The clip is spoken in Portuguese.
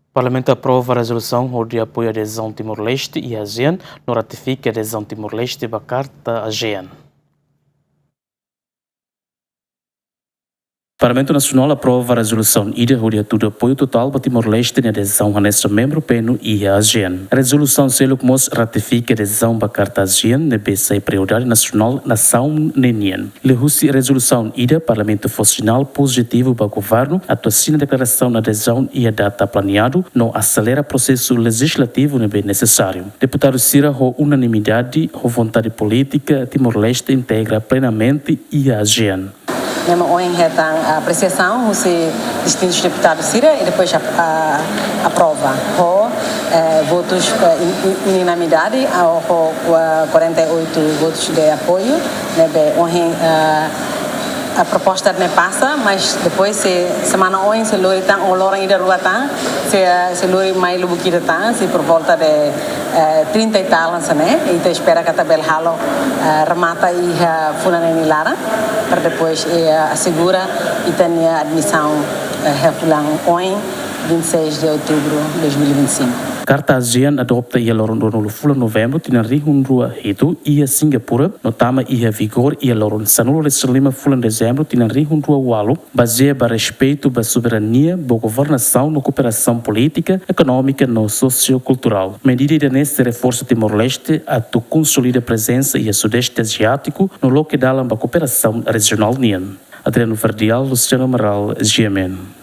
O Parlamento aprova a resolução onde apoia a adesão Timor-Leste e a ASEAN, não ratifica a adesão Timor-Leste à Carta ASEAN. O Parlamento Nacional aprova a resolução IDA onde atua apoio total para Timor-Leste na adesão a neste membro PENU e a ASEAN. A resolução selo ratifica a adesão à Carta ASEAN na BC e Prioridade Nacional Nação Nenian. Lehussi a resolução IDA, Parlamento foi sinal positivo para o governo, a atuação da declaração na adesão e a data planeado não acelera o processo legislativo não bem necessário. Deputado Cira, com unanimidade, com vontade política, Timor-Leste integra plenamente e a ASEAN. Hoje a apreciação, os distintos deputados Cira e depois aprova. Votos unanimidade, 48 votos de apoio. Hoje a proposta não passa, mas depois semana hoje se loi tang olor ainda rua tang se loi mais lubu kita tang se por volta de 30 e tal né então espera que a tabela halo remata e fulana ni lara para depois assegura e tenha admissão refulang hoje 26 de outubro de 2025. Carta ASEAN adopta ia loron no fulan novembro tina rihun rua itu ia Singapura notama ia vigor ia loron sanulo reslima fulan dezembro tina rihun rua walu baseia ba respeito ba soberania ba governação no cooperação política, econômica no sociocultural. Medida neste reforço Timor-Leste a tu consolida presença ia sudeste asiático no local da cooperação regional nian. Adriano Verdial, Luciano Amaral, GMN.